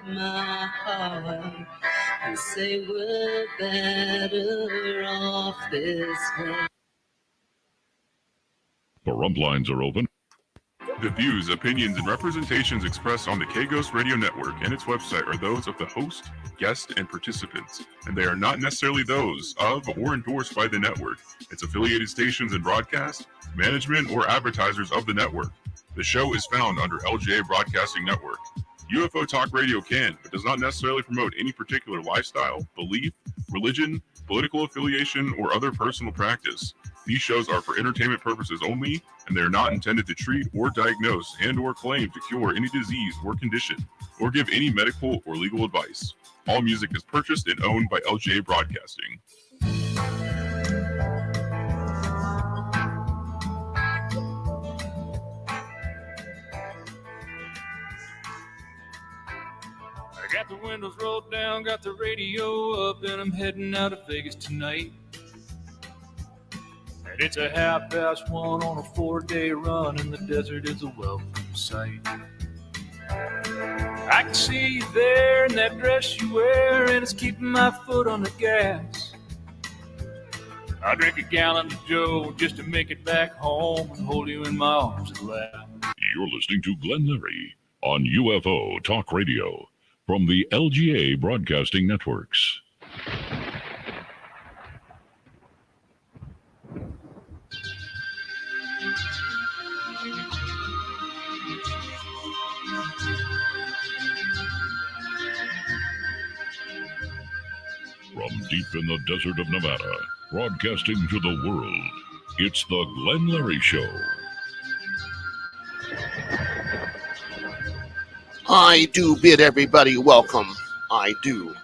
my heart and say we're better off this way. Forum lines are open. The views, opinions, and representations expressed on the K-Ghost Radio Network and its website are those of the host, guest, and participants, and they are not necessarily those of or endorsed by the network, its affiliated stations and broadcast, management, or advertisers of the network. The show is found under LGA Broadcasting Network. UFO Talk Radio can, but does not necessarily promote any particular lifestyle, belief, religion, political affiliation, or other personal practice. These shows are for entertainment purposes only, and they are not intended to treat or diagnose and or claim to cure any disease or condition, or give any medical or legal advice. All music is purchased and owned by LGA Broadcasting. I got the windows rolled down, got the radio up, and I'm heading out of Vegas tonight. And it's a 1:30 on a 4-day run, and the desert is a welcome sight. I can see you there in that dress you wear, and it's keeping my foot on the gas. I drink a gallon of Joe just to make it back home and hold you in my arms at last. You're listening to Glenn Leary on UFO Talk Radio from the LGA Broadcasting Networks. From deep in the desert of Nevada, broadcasting to the world, it's the Glenn Leary Show. I do bid everybody welcome. I do.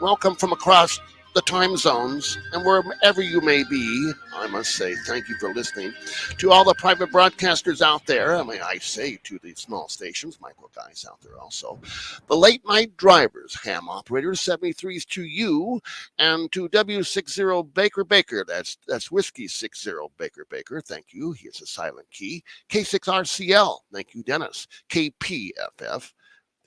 Welcome from across the time zones, and wherever you may be, I must say thank you for listening. To all the private broadcasters out there, I say to the small stations, micro guys out there also, the late night drivers, ham operators, 73s to you, and to W60 Baker, that's Whiskey 60 Baker, thank you, he is a silent key, K6RCL, thank you, Dennis, KPFF,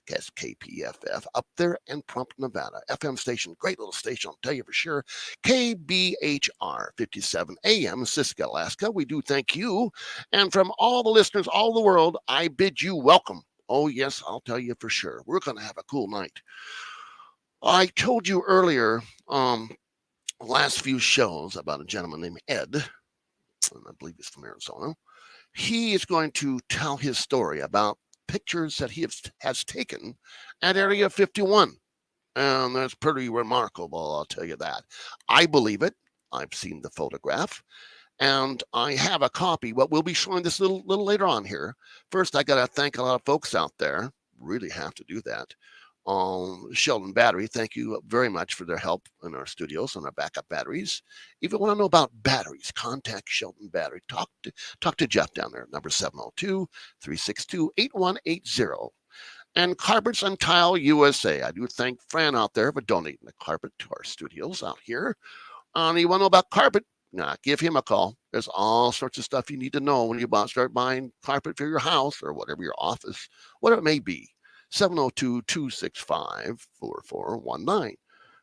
Guess KPFF up there in Prump, Nevada. FM station, great little station, I'll tell you for sure. KBHR 57 AM, Sitka, Alaska. We do thank you. And from all the listeners all the world, I bid you welcome. Oh, yes, I'll tell you for sure. We're going to have a cool night. I told you earlier, last few shows about a gentleman named Ed, and I believe he's from Arizona. He is going to tell his story about pictures that he has taken at Area 51. And that's pretty remarkable, I'll tell you that. I believe it. I've seen the photograph. And I have a copy. Well, we'll be showing this a little later on here. First, I got to thank a lot of folks out there. Really have to do that. Sheldon Battery, thank you very much for their help in our studios on our backup batteries. If you want to know about batteries, contact Sheldon Battery. Talk to Jeff down there, number 702-362-8180. And Carpets and Tile USA. I do thank Fran out there for donating the carpet to our studios out here. And you want to know about carpet? Give him a call. There's all sorts of stuff you need to know when you start buying carpet for your house or whatever, your office, whatever it may be. 702-265-4419.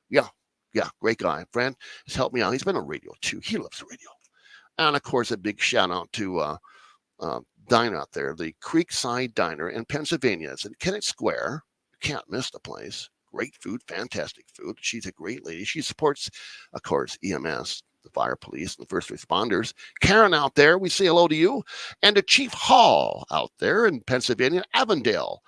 Yeah, great guy. Fran has helped me out. He's been on radio too. He loves radio. And of course, a big shout out to diner out there, the Creekside Diner in Pennsylvania. It's in Kennett Square. You can't miss the place. Great food, fantastic food. She's a great lady. She supports, of course, EMS, the fire police, and the first responders. Karen out there, we say hello to you. And to Chief Hall out there in Pennsylvania, Avondale.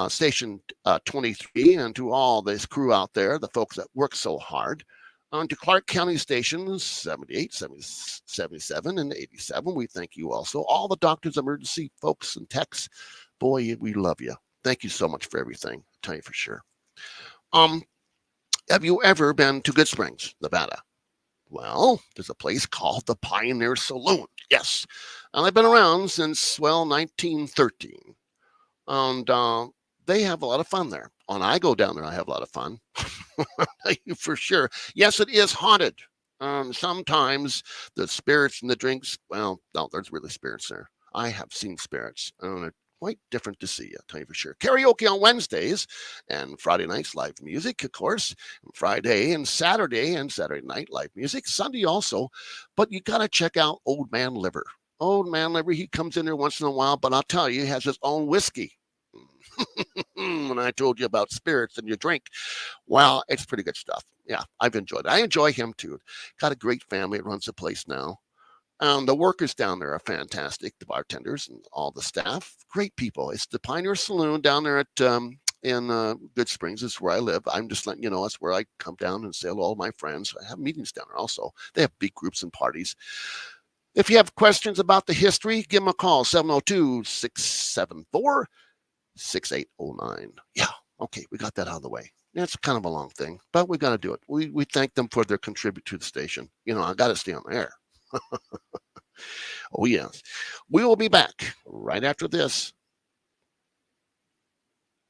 Station 23, and to all this crew out there, the folks that work so hard. On to Clark County stations 78, 77, and 87. We thank you also. All the doctors, emergency folks, and techs. Boy, we love you. Thank you so much for everything. I'll tell you for sure. Have you ever been to Good Springs, Nevada? Well, there's a place called the Pioneer Saloon. Yes. And I've been around since, 1913. And they have a lot of fun there. When I go down there, I have a lot of fun. I'll tell you for sure. Yes, it is haunted. Sometimes the spirits and the drinks, no, there's really spirits there. I have seen spirits. quite different to see, I'll tell you for sure. Karaoke on Wednesdays and Friday nights, live music, of course. Friday and Saturday night, live music. Sunday also. But you got to check out Old Man Liver. Old Man Liver, he comes in there once in a while, but I'll tell you, he has his own whiskey. When I told you about spirits and you drink, well, it's pretty good stuff. Yeah, I've enjoyed it. I enjoy him too. Got a great family that runs the place now. The workers down there are fantastic. The bartenders and all the staff, great people. It's the Pioneer Saloon down there at in Good Springs. Is where I live. I'm just letting you know that's where I come down and say hello to all my friends. I have meetings down there also. They have big groups and parties. If you have questions about the history, give them a call, 702-674-6809. Yeah, okay, we got that out of the way. It's kind of a long thing, but we got to do it. We thank them for their contribute to the station. You know, I got to stay on the air. Oh, yes. We will be back right after this.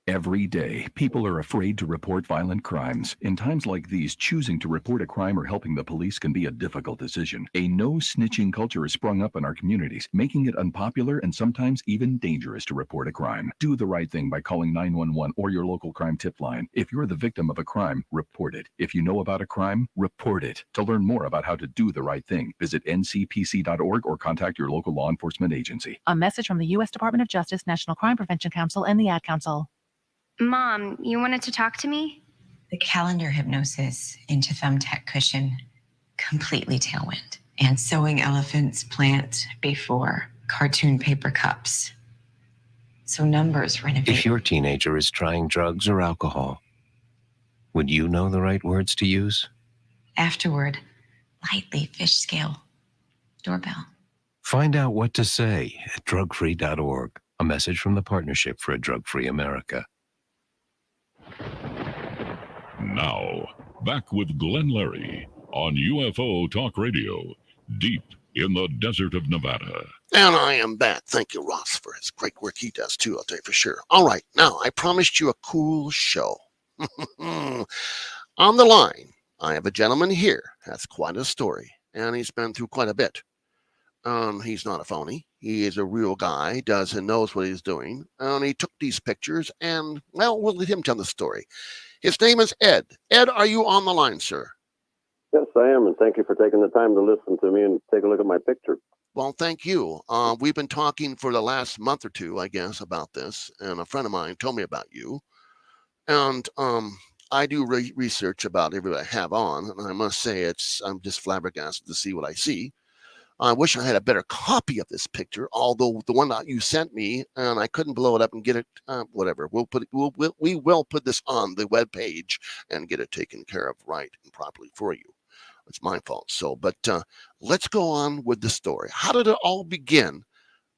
Every day, people are afraid to report violent crimes. In times like these, choosing to report a crime or helping the police can be a difficult decision. A no-snitching culture has sprung up in our communities, making it unpopular and sometimes even dangerous to report a crime. Do the right thing by calling 911 or your local crime tip line. If you're the victim of a crime, report it. If you know about a crime, report it. To learn more about how to do the right thing, visit ncpc.org or contact your local law enforcement agency. A message from the U.S. Department of Justice, National Crime Prevention Council, and the Ad Council. Mom, you wanted to talk to me? The calendar hypnosis into thumbtack cushion, completely tailwind. And sewing elephants plant before cartoon paper cups. So numbers renovate. If your teenager is trying drugs or alcohol, would you know the right words to use? Afterward, lightly fish scale. Doorbell. Find out what to say at drugfree.org. A message from the Partnership for a Drug-Free America. Now, back with Glenn Larry on UFO Talk Radio, deep in the desert of Nevada. And I am back. Thank you, Ross, for his great work he does, too, I'll tell you for sure. All right, now, I promised you a cool show. On the line, I have a gentleman here. Has quite a story, and he's been through quite a bit. He's not a phony. He is a real guy, does and knows what he's doing. And he took these pictures, and, well, we'll let him tell the story. His name is Ed. Ed, are you on the line, sir? Yes, I am, and thank you for taking the time to listen to me and take a look at my picture. Well, thank you. We've been talking for the last month or two, I guess, about this, and a friend of mine told me about you. And I do research about everybody I have on, and I must say I'm just flabbergasted to see what I see. I wish I had a better copy of this picture, although the one that you sent me, and I couldn't blow it up and get it, whatever. We will put this on the web page and get it taken care of right and properly for you. It's my fault. So, but let's go on with the story. How did it all begin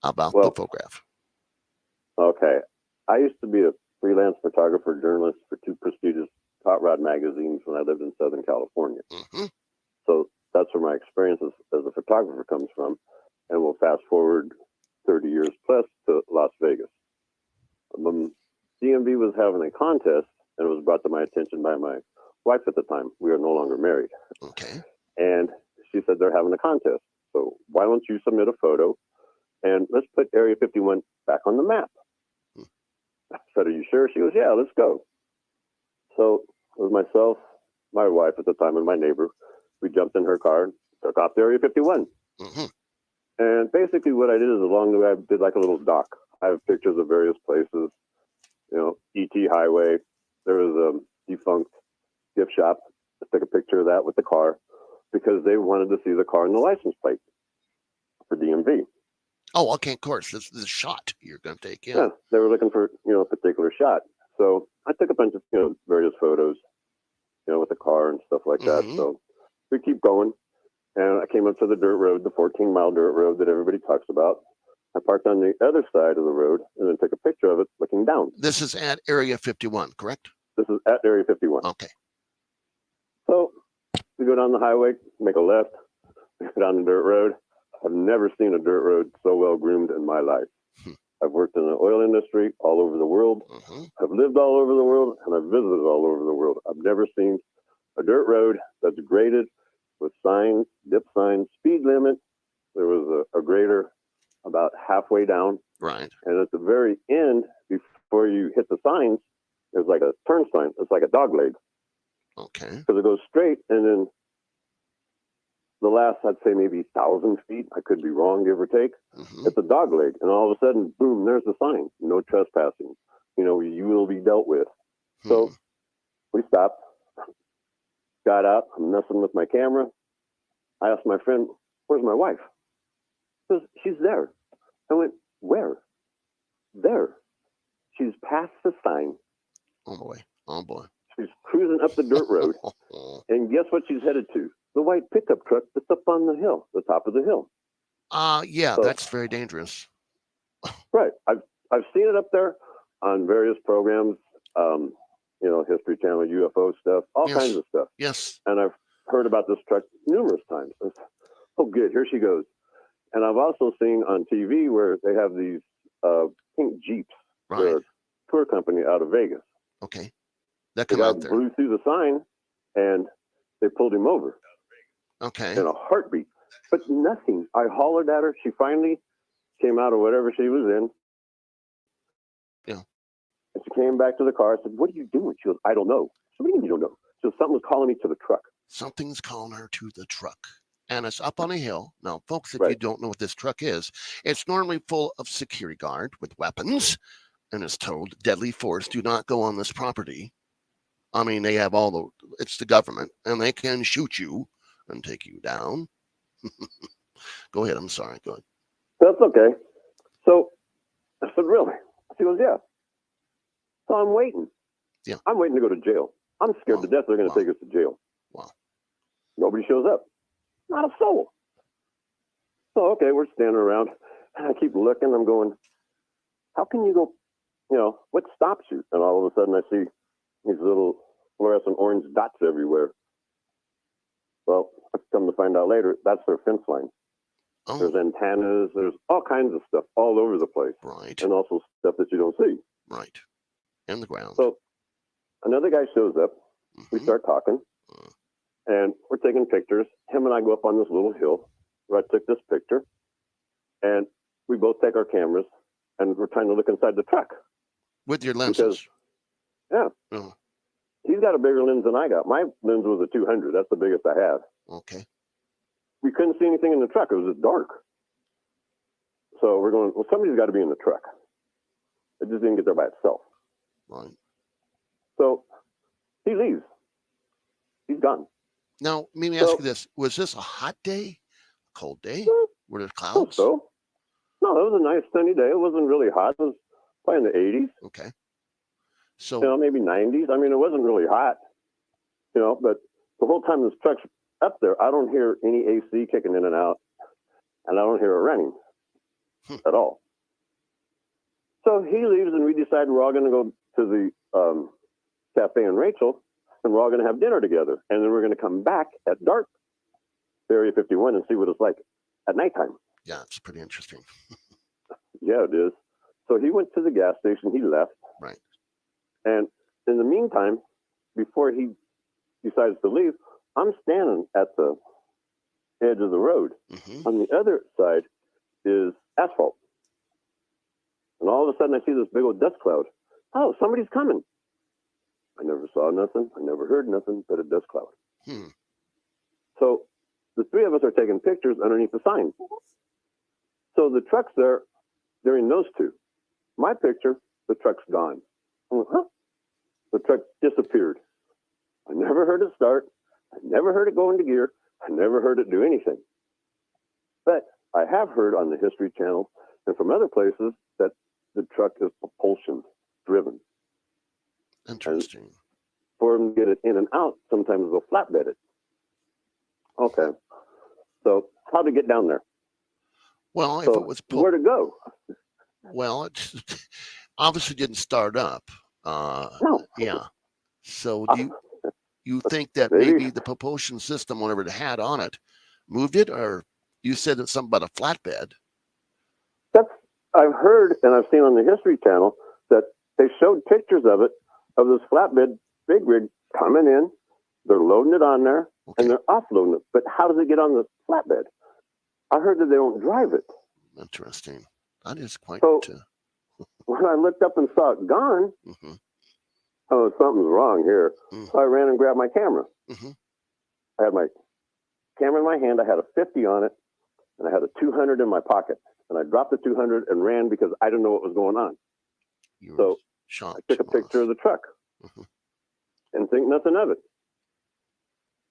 about the photograph? Okay. I used to be a freelance photographer, journalist for two prestigious hot rod magazines when I lived in Southern California. Mm-hmm. So that's where my experience as a photographer comes from. And we'll fast forward 30 years plus to Las Vegas. DMV was having a contest, and it was brought to my attention by my wife at the time. We are no longer married. Okay. And she said, they're having a contest. So why don't you submit a photo and let's put Area 51 back on the map? I said, are you sure? She goes, yeah, let's go. So it was myself, my wife at the time, and my neighbor. We jumped in her car and took off to Area 51. Mm-hmm. And basically what I did is along the way, I did like a little dock. I have pictures of various places, E.T. Highway. There was a defunct gift shop. I took a picture of that with the car because they wanted to see the car and the license plate for DMV. Oh, okay, of course. This is a shot you're going to take. Yeah, they were looking for, a particular shot. So I took a bunch of, various photos, with the car and stuff like that. So we keep going. And I came up to the dirt road, the 14-mile dirt road that everybody talks about. I parked on the other side of the road and then took a picture of it looking down. This is at Area 51, correct? This is at Area 51. Okay. So we go down the highway, make a left, we go down the dirt road. I've never seen a dirt road so well groomed in my life. I've worked in the oil industry all over the world. I've lived all over the world, and I've visited all over the world. I've never seen a dirt road that's graded with signs, dip signs, speed limit. There was a grader about halfway down. Right. And at the very end, before you hit the signs, there's like a turn sign. It's like a dog leg. Okay. Because it goes straight, and then the last, I'd say maybe 1,000 feet, I could be wrong, give or take, it's a dog leg. And all of a sudden, boom, there's the sign. No trespassing. You know, you will be dealt with. So we stopped, got out. I'm messing with my camera. I asked my friend, where's my wife? He goes, she's there. I went, where? There. She's past the sign. Oh, boy. Oh, boy. She's cruising up the dirt road. And guess what she's headed to? The white pickup truck that's up on the hill, the top of the hill. Yeah, So, that's very dangerous. Right. I've seen it up there on various programs, you know, History Channel, UFO stuff, all kinds of stuff. Yes. And I've heard about this truck numerous times. Oh, good. Here she goes. And I've also seen on TV where they have these pink Jeeps. Right. They're a tour company out of Vegas. Okay. That The come guy out there. blew through the sign, and they pulled him over. Okay. In a heartbeat. But nothing. I hollered at her. She finally came out of whatever she was in. Yeah. And she came back to the car. I said, what are you doing? She goes, I don't know. So what do you mean you don't know? She goes, something was calling me to the truck. Something's calling her to the truck. And it's up on a hill. Now, folks, if you don't know what this truck is, it's normally full of security guard with weapons. And it's told, deadly force, do not go on this property. I mean, they have it's the government, and they can shoot you and take you down. Go ahead. I'm sorry. Go ahead. That's okay. So I said, really? She goes, yeah. So I'm waiting. Yeah. I'm waiting to go to jail. I'm scared to death they're going to take us to jail. Wow. Nobody shows up. Not a soul. So, okay, we're standing around, and I keep looking. I'm going, how can you go, you know, what stops you? And all of a sudden I see these little fluorescent orange dots everywhere. Well, I've come to find out later, that's their fence line. Oh. There's antennas, there's all kinds of stuff all over the place. Right. And also stuff that you don't see. Right. In the ground. So another guy shows up. We start talking. And we're taking pictures. Him and I go up on this little hill where I took this picture. And we both take our cameras and we're trying to look inside the truck. With your lenses. Because, he's got a bigger lens than I got. My lens was a 200. That's the biggest I had. Okay. We couldn't see anything in the truck. It was just dark. So we're going, well, somebody's got to be in the truck. It just didn't get there by itself. Right. So he leaves. He's gone. Now, let me ask you this. Was this a hot day? A cold day? Were there clouds? So, no, it was a nice sunny day. It wasn't really hot. It was probably in the 80s. Okay. So, you know, maybe 90s. I mean, it wasn't really hot, you know, but the whole time this truck's up there, I don't hear any AC kicking in and out, and I don't hear it running at all. So he leaves, and we decide we're all going to go to the Cafe and Rachel, and we're all going to have dinner together. And then we're going to come back at dark, Area 51, and see what it's like at nighttime. Yeah, it's pretty interesting. Yeah, it is. So he went to the gas station. He left. Right. And in the meantime, before he decides to leave, I'm standing at the edge of the road. On the other side is asphalt. And all of a sudden, I see this big old dust cloud. Oh, somebody's coming. I never saw nothing. I never heard nothing but a dust cloud. So the three of us are taking pictures underneath the sign. So the truck's there during those two. My picture, the truck's gone. I went, huh? The truck disappeared. I never heard it start. I never heard it go into gear. I never heard it do anything. But I have heard on the History Channel and from other places that the truck is propulsion driven. Interesting. And for them to get it in and out, sometimes they'll flatbed it. Okay. So how to get down there? Well, so if it was where to go? Well, it obviously didn't start up. No. Yeah. So do you think that maybe the propulsion system, whatever it had on it, moved it, or you said it's something about a flatbed? I've heard and I've seen on the History Channel that they showed pictures of it, of this flatbed big rig coming in. They're loading it on there and they're offloading it. But how does it get on the flatbed? I heard that they don't drive it. Interesting. That is quite. So when I looked up and saw it gone, oh, something's wrong here. So I ran and grabbed my camera. I had my camera in my hand. I had a 50 on it, and I had a 200 in my pocket. And I dropped the 200 and ran because I didn't know what was going on. So I took a picture of the truck and think nothing of it.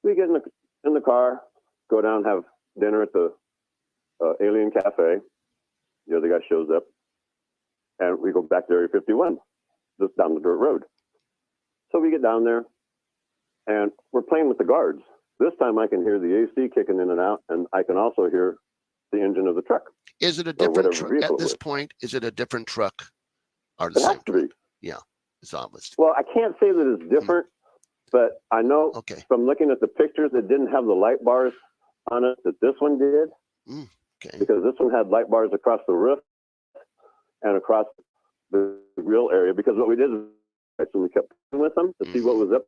We get in the car, go down, have dinner at the Alien Cafe. The other guy shows up, and we go back to Area 51, just down the dirt road. So we get down there, and we're playing with the guards. This time I can hear the AC kicking in and out, and I can also hear the engine of the truck. Is it a different truck at this point? Is it a different truck? Or the same truck? Yeah, it's obvious. Well, I can't say that it's different, but I know from looking at the pictures, it didn't have the light bars on it that this one did. Because this one had light bars across the roof and across the grill area. Because what we did is we kept playing with them to see what was up.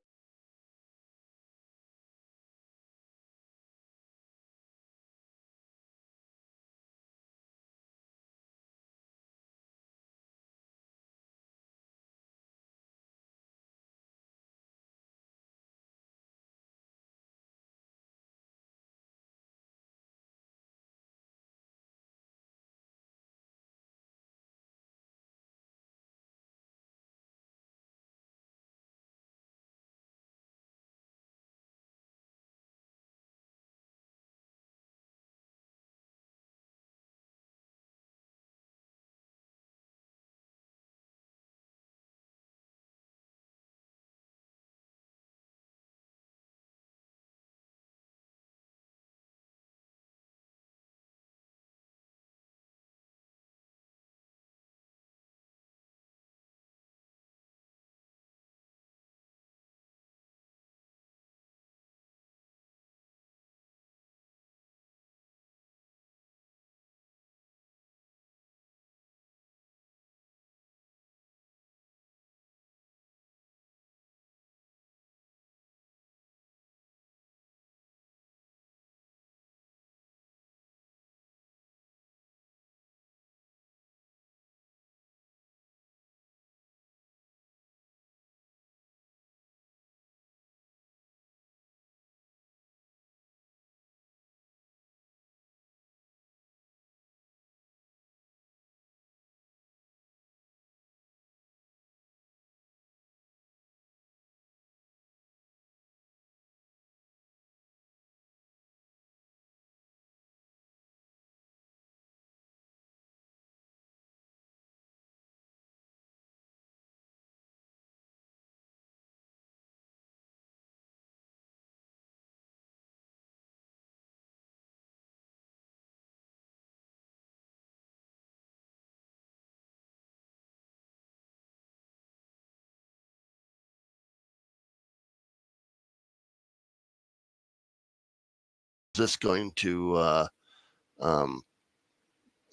This going to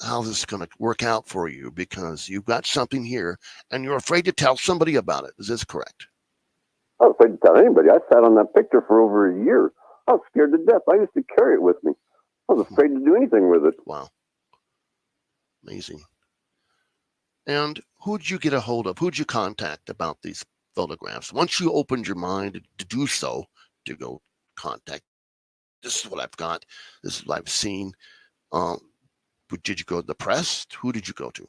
how this is going to work out for you, because you've got something here and you're afraid to tell somebody about it. Is this correct? I was afraid to tell anybody. I sat on that picture for over a year. I was scared to death. I used to carry it with me. I was afraid to do anything with it. Wow. Amazing. And who'd you get a hold of? Who'd you contact about these photographs? Once you opened your mind to do so, to go contact, this is what I've got. This is what I've seen. Did you go to the press? Who did you go to?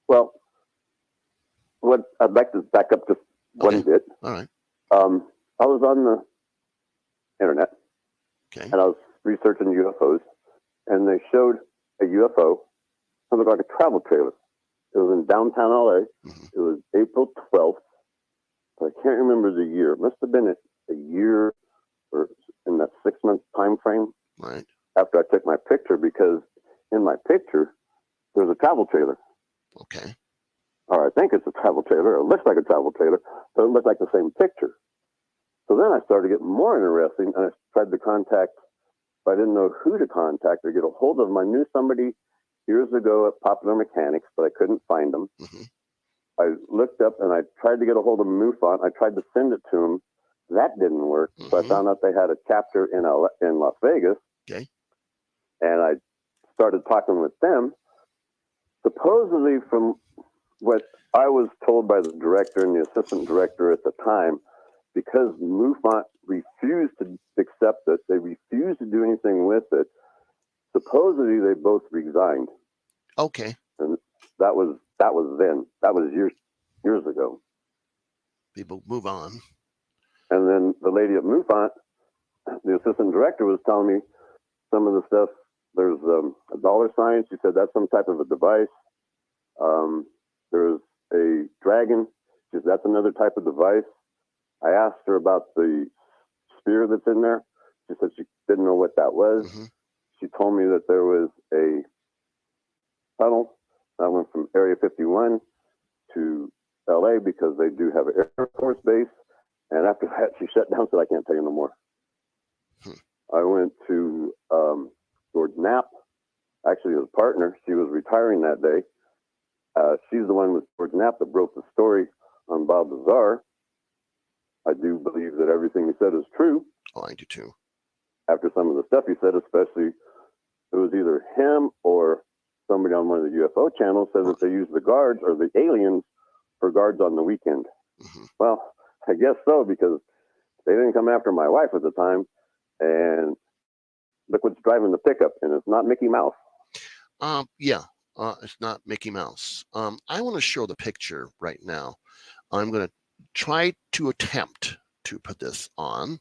Well, what I'd like to back up just one bit. All right. I was on the internet, and I was researching UFOs, and they showed a UFO that looked like a travel trailer. It was in downtown LA. It was April 12th. But I can't remember the year. It must have been a year or in that 6-month time frame after I took my picture, because in my picture, there's a travel trailer. Okay. Or I think it's a travel trailer. It looks like a travel trailer, but it looked like the same picture. So then I started getting more interesting, and I tried to contact, but I didn't know who to contact or get a hold of them. I knew somebody years ago at Popular Mechanics, but I couldn't find them. I looked up and I tried to get a hold of MUFON. I tried to send it to them. That didn't work. So I found out they had a chapter in Las Vegas. Okay. And I started talking with them. Supposedly, from what I was told by the director and the assistant director at the time, because MUFON refused to accept it, they refused to do anything with it. Supposedly, they both resigned. Okay. And that was then. That was years ago. People move on. And then the lady at MUFON, the assistant director, was telling me some of the stuff. There's a dollar sign. She said that's some type of a device. There's a dragon. She said that's another type of device. I asked her about the sphere that's in there. She said she didn't know what that was. Mm-hmm. She told me that there was a tunnel that went from Area 51 to LA because they do have an Air Force base. And after that, she shut down and said, I can't tell you no more. I went to George Knapp, actually his partner. She was retiring that day. She's the one with George Knapp that broke the story on Bob Lazar. I do believe that everything he said is true. Oh, I do too. After some of the stuff he said, especially, it was either him or somebody on one of the UFO channels said that they used the guards or the aliens for guards on the weekend. Mm-hmm. Well, I guess so, because they didn't come after my wife at the time. And look what's driving the pickup, and it's not Mickey Mouse. Yeah, it's not Mickey Mouse. I want to show the picture right now. I'm going to try to attempt to put this on.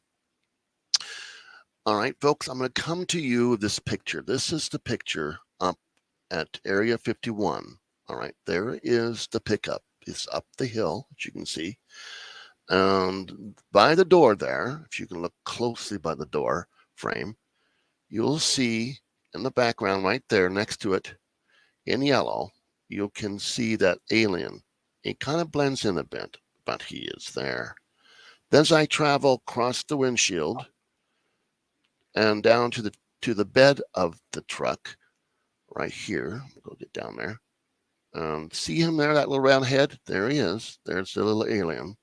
All right, folks, I'm going to come to you with this picture. This is the picture up at Area 51. All right, there is the pickup. It's up the hill, as you can see. And by the door there, if you can look closely by the door frame, you'll see in the background right there next to it in yellow, you can see that alien. It kind of blends in a bit, but he is there. Then as I travel across the windshield and down to the bed of the truck right here, we'll get down there. See him there, that little round head? There he is. There's the little alien.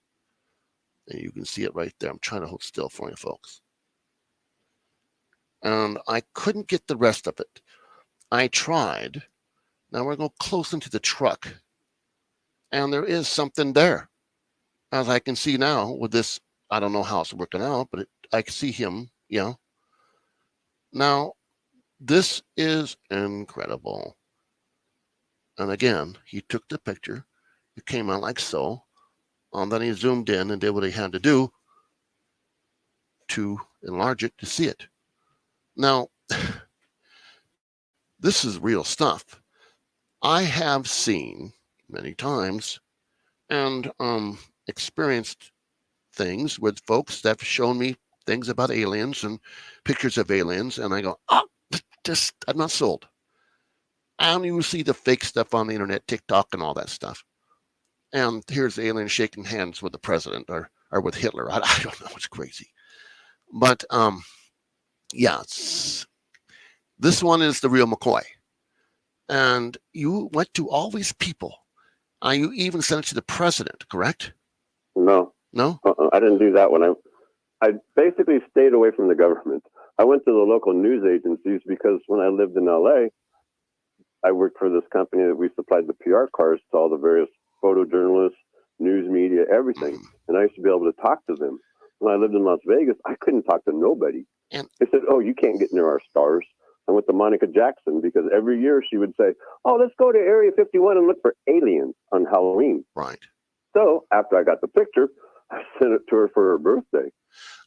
And you can see it right there. I'm trying to hold still for you, folks. And I couldn't get the rest of it. I tried. Now we're going to go close into the truck. And there is something there. As I can see now with this, I don't know how it's working out, but I can see him, yeah. Now, this is incredible. And again, he took the picture. It came out like so. And then he zoomed in and did what he had to do to enlarge it to see it. Now, this is real stuff. I have seen many times and experienced things with folks that have shown me things about aliens and pictures of aliens, and I go, oh, just I'm not sold. And you see the fake stuff on the internet, TikTok and all that stuff. And here's the alien shaking hands with the president or with Hitler. I don't know. It's crazy. But, yeah, this one is the real McCoy. And you went to all these people. You even sent it to the president, correct? No. No? I didn't do that one. I basically stayed away from the government. I went to the local news agencies because when I lived in LA, I worked for this company that we supplied the PR cars to all the various photojournalists, news media, everything. And I used to be able to talk to them. When I lived in Las Vegas, I couldn't talk to nobody. And they said, oh, you can't get near our stars. I went to Monica Jackson because every year she would say, oh, let's go to Area 51 and look for aliens on Halloween. Right. So after I got the picture, I sent it to her for her birthday.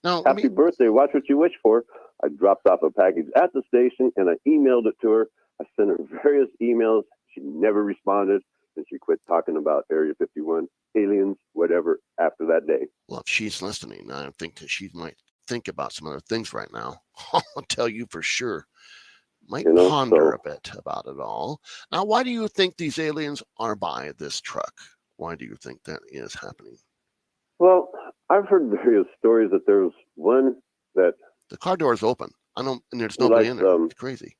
Now, Happy birthday, watch what you wish for. I dropped off a package at the station and I emailed it to her. I sent her various emails. She never responded, and she quit talking about Area 51, aliens, whatever, after that day. Well, if she's listening, I think that she might think about some other things right now. I'll tell you for sure. Might ponder a bit about it all. Now, why do you think these aliens are by this truck? Why do you think that is happening? Well, I've heard various stories that there's one that the car door is open. And there's nobody in there. It's crazy.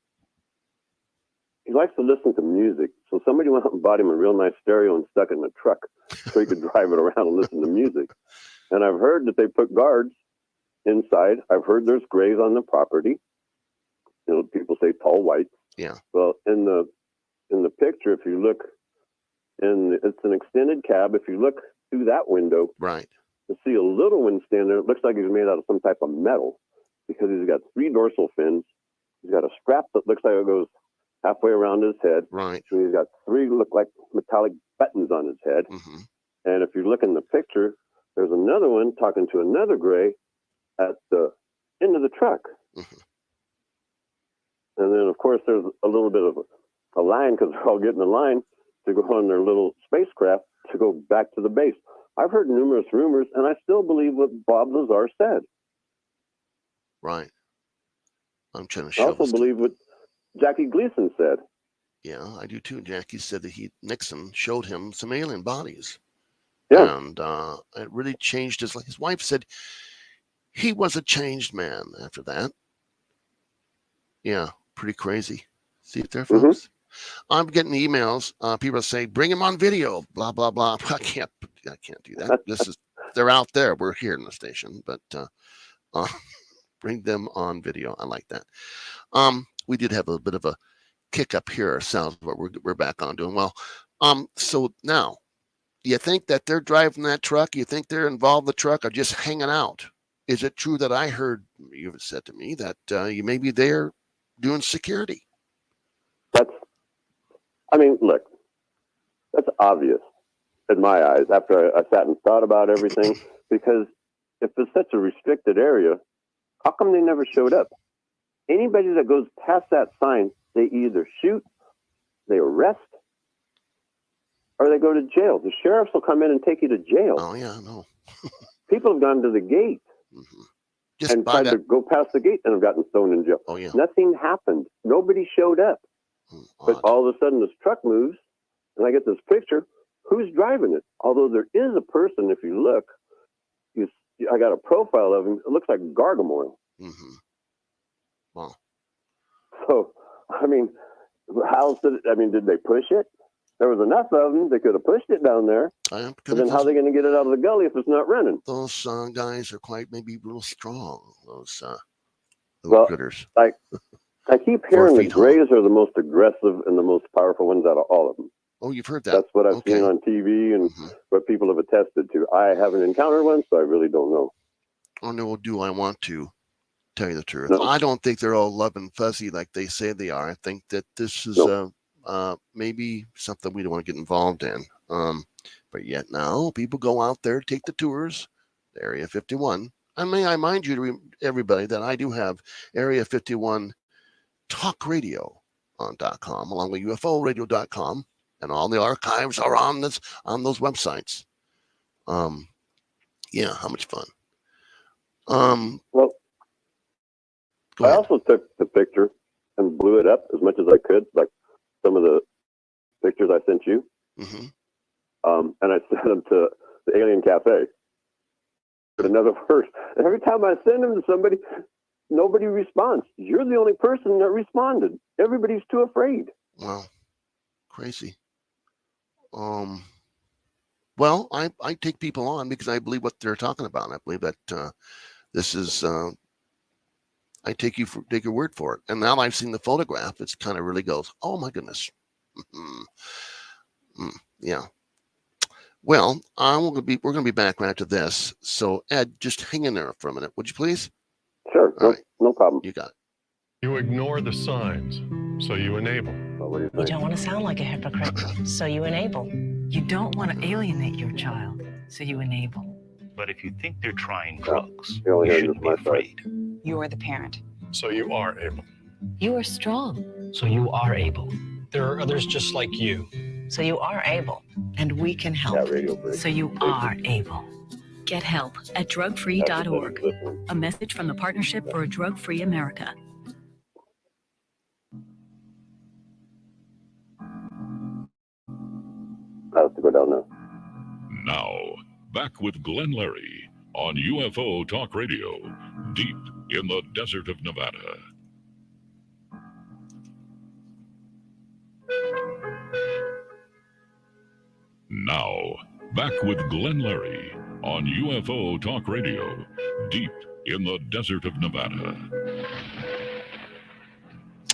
He likes to listen to music. So somebody went out and bought him a real nice stereo and stuck it in the truck so he could drive it around and listen to music. And I've heard that they put guards inside. I've heard there's grays on the property. You know, people say tall whites. Yeah. Well, in the in the picture, if you look, it's an extended cab. If you look through that window, right, you see a little one standing there. It looks like he's made out of some type of metal because he's got 3 dorsal fins. He's got a strap that looks like it goes halfway around his head. Right. So he's got 3 look like metallic buttons on his head. Mm-hmm. And if you look in the picture, there's another one talking to another gray at the end of the truck. Mm-hmm. And then, of course, there's a little bit of a line because they're all getting in line to go on their little spacecraft to go back to the base. I've heard numerous rumors, and I still believe what Bob Lazar said. Right. I'm trying to I show also believe what Jackie Gleason said. Yeah, I do too. Jackie said that Nixon showed him some alien bodies. Yeah. And it really changed his life. His wife said he was a changed man after that. Yeah, pretty crazy. See it there, folks? Mm-hmm. I'm getting emails. People say, bring him on video, blah, blah, blah. I can't do that. They're out there. We're here in the station, but bring them on video. I like that. We did have a bit of a kick up here ourselves, but we're back on doing well. So now, you think that they're driving that truck? You think they're involved in the truck or just hanging out? Is it true that I heard you have said to me that you may be there doing security? Look, that's obvious in my eyes after I sat and thought about everything, because if it's such a restricted area, how come they never showed up? Anybody that goes past that sign, they either shoot, they arrest, or they go to jail. The sheriffs will come in and take you to jail. Oh, yeah, I know. People have gone to the gate and tried to go past the gate and have gotten thrown in jail. Oh, yeah. Nothing happened. Nobody showed up. But all of a sudden, this truck moves, and I get this picture. Who's driving it? Although there is a person, if you look, I got a profile of him. It looks like Gargamel. Mm-hmm. Wow. So, did they push it? There was enough of them. They could have pushed it down there. But then how are they going to get it out of the gully if it's not running? Those guys are quite maybe real strong. Those critters. I keep hearing the Greys are the most aggressive and the most powerful ones out of all of them. Oh, you've heard that? That's what I've seen on TV and what people have attested to. I haven't encountered one, so I really don't know. Oh, no, do I want to tell you the truth? No. I don't think they're all love and fuzzy like they say they are. I think that this is maybe something we don't want to get involved in. But yet now people go out there, take the tours, Area 51. I may I mind you to everybody that I do have Area 51 Talk Radio on .com, along with UFOradio.com, and all the archives are on those websites. Yeah, how much fun. I also took the picture and blew it up as much as I could, like some of the pictures I sent you. Mm-hmm. And I sent them to the Alien Cafe. Another person. And every time I send them to somebody, nobody responds. You're the only person that responded. Everybody's too afraid. Wow. Crazy. Well, I take people on because I believe what they're talking about. I believe that this is, I take your word for it. And now I've seen the photograph. It's kind of really goes, oh my goodness. Yeah. Well, we're going to be back right after this. So Ed, just hang in there for a minute, would you please? Sure. No problem. You got it. You ignore the signs, so you enable. You don't want to sound like a hypocrite, so you enable. You don't want to alienate your child, so you enable. But if you think they're trying drugs, you shouldn't be afraid. You are the parent. So you are able. You are strong, So you are able. There are others just like you. So you are able. and we can help, so you are able. Get help at drugfree.org. A message from the Partnership for a Drug-Free America. I have to go down now. Now, back with Glenn Larry on UFO Talk Radio, deep in the desert of Nevada. Now, back with Glenn Larry on UFO Talk Radio, deep in the desert of Nevada.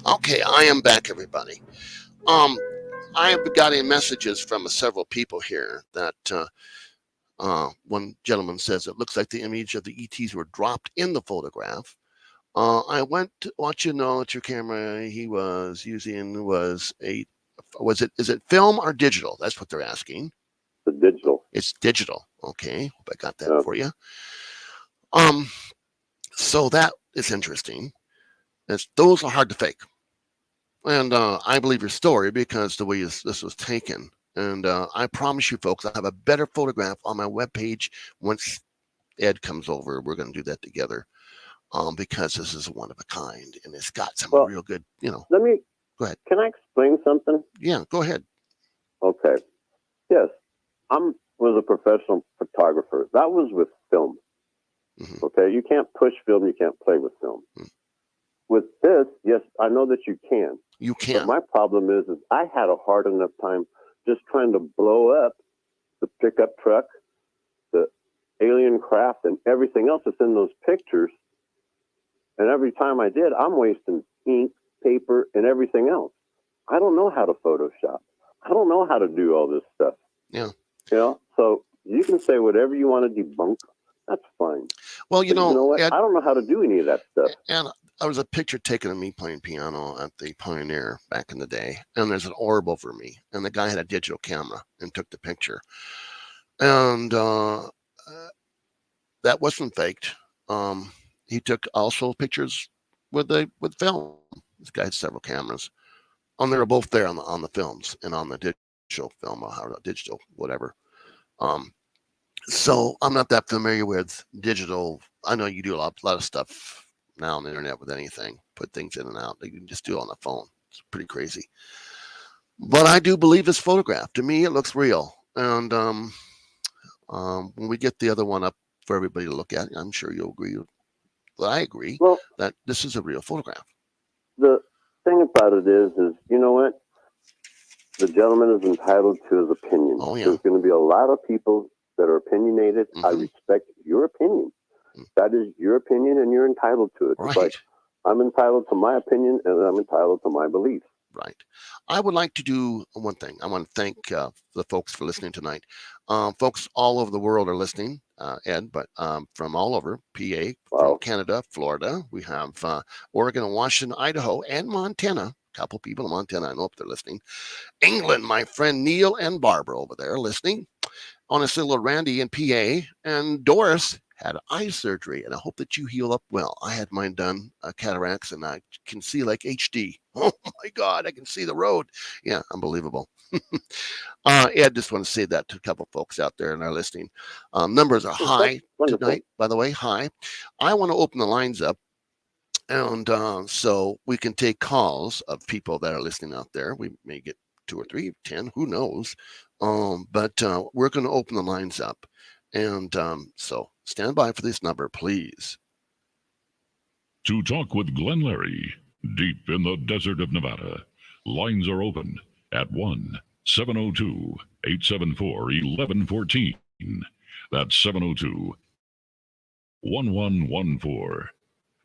Okay, I am back, everybody. I have been getting messages from several people here that one gentleman says it looks like the image of the ETs were dropped in the photograph. I want you to know that your camera he was using is it film or digital? That's what they're asking. The digital. It's digital. Okay, hope I got that for you. So that is interesting. Those are hard to fake. And I believe your story because the way this was taken. And I promise you, folks, I have a better photograph on my webpage once Ed comes over. We're going to do that together because this is one of a kind. And it's got some real good, Let me go ahead. Can I explain something? Yeah, go ahead. Okay. Yes, was a professional photographer. That was with film. Mm-hmm. Okay, you can't push film. You can't play with film. Mm-hmm. With this, yes, I know that you can. You can. But my problem is I had a hard enough time just trying to blow up the pickup truck, the alien craft, and everything else that's in those pictures. And every time I did, I'm wasting ink, paper, and everything else. I don't know how to Photoshop. I don't know how to do all this stuff. Yeah. So you can say whatever you want to debunk. That's fine. Well, you know what? I don't know how to do any of that stuff. And there was a picture taken of me playing piano at the Pioneer back in the day. And there's an orb over me. And the guy had a digital camera and took the picture. And that wasn't faked. He took also pictures with film. This guy had several cameras. And they were both there on the films and on the digital film or digital, whatever. So I'm not that familiar with digital. I know you do a lot of stuff now on the internet with anything, put things in and out. You can just do it on the phone. It's pretty crazy. But I do believe this photograph. To me, it looks real. And when we get the other one up for everybody to look at, I'm sure you'll agree. I agree that this is a real photograph. The thing about it is you know what? The gentleman is entitled to his opinion. Oh, yeah. There's going to be a lot of people that are opinionated. Mm-hmm. I respect your opinion. Mm-hmm. That is your opinion, and you're entitled to it. Right. It's like I'm entitled to my opinion, and I'm entitled to my beliefs. Right. I would like to do one thing. I want to thank the folks for listening tonight. Folks all over the world are listening, Ed, but from all over, PA, from Canada, Florida. We have Oregon and Washington, Idaho, and Montana. A couple people in Montana, I know if they're listening. England, my friend Neil and Barbara over there listening. Honestly, little Randy in PA, and Doris had eye surgery, and I hope that you heal up well. I had mine done, cataracts, and I can see like HD. Oh my God, I can see the road. Yeah, unbelievable. Ed, just want to say that to a couple folks out there and are listening. Numbers are high tonight, by the way, high. I want to open the lines up, and so we can take calls of people that are listening out there. We may get 2 or 3, 10, who knows? But we're going to open the lines up. And so stand by for this number, please. To talk with Glenn Larry, deep in the desert of Nevada, lines are open at 1-702-874-1114. That's 702-1114.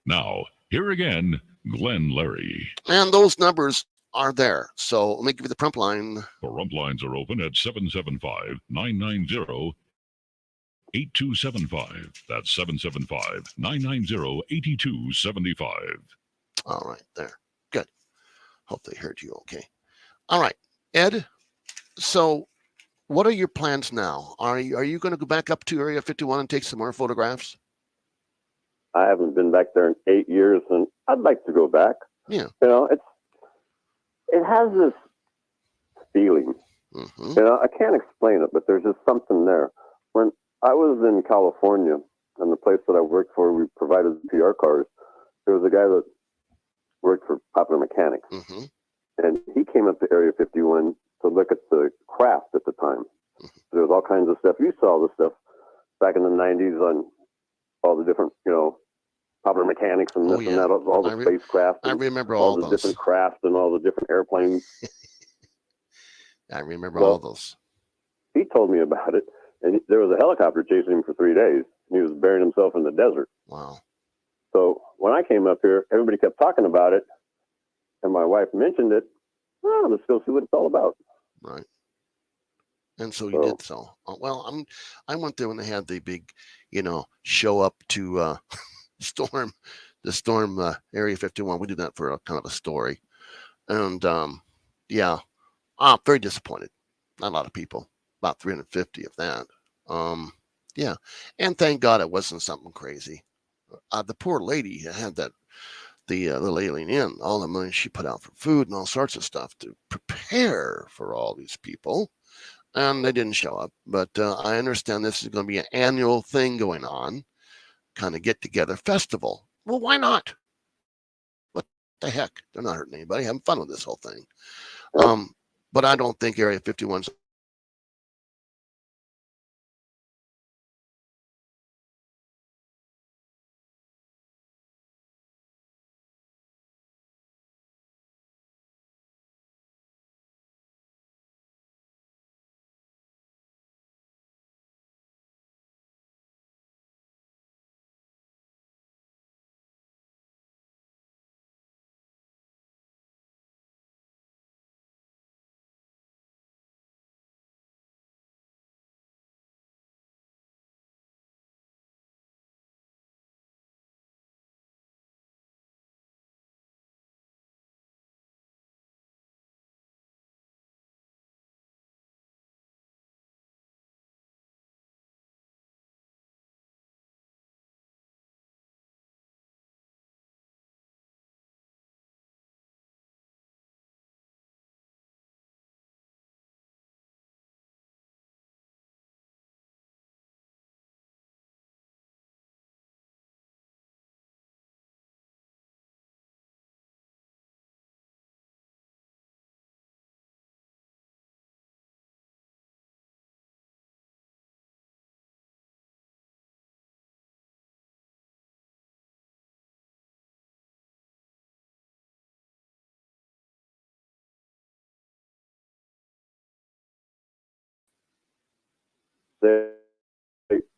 Now, here again, Glenn Larry. And those numbers are there. So let me give you the prompt line. The rump lines are open at 775-990-8275. That's 775-990-8275. All right, there. Good. Hope they heard you okay. All right, Ed, so what are your plans now? Are you going to go back up to Area 51 and take some more photographs? I haven't been back there in 8 years, and I'd like to go back. Yeah. It has this feeling. Mm-hmm. I can't explain it, but there's just something there. When I was in California, and the place that I worked for, we provided PR cars. There was a guy that worked for Popular Mechanics, mm-hmm. and he came up to Area 51 to look at the craft at the time. Mm-hmm. There was all kinds of stuff. You saw the stuff back in the 90s on all the different, Popular Mechanics and this and that, all the spacecraft. I remember all the those. Different crafts and all the different airplanes. I remember all those. He told me about it, and there was a helicopter chasing him for 3 days, and he was burying himself in the desert. Wow. So when I came up here, everybody kept talking about it, and my wife mentioned it. Oh, let's go see what it's all about. Right. And so you did so. Well, I went there when they had the big, show up to storm Area 51. We did that for a kind of a story, and yeah, very disappointed. Not a lot of people, about 350 of that. Yeah, and thank God it wasn't something crazy. The poor lady had the little alien in, all the money she put out for food and all sorts of stuff to prepare for all these people. And they didn't show up. But I understand this is going to be an annual thing going on, kind of get together festival. Well, why not? What the heck? They're not hurting anybody, having fun with this whole thing. But I don't think Area 51's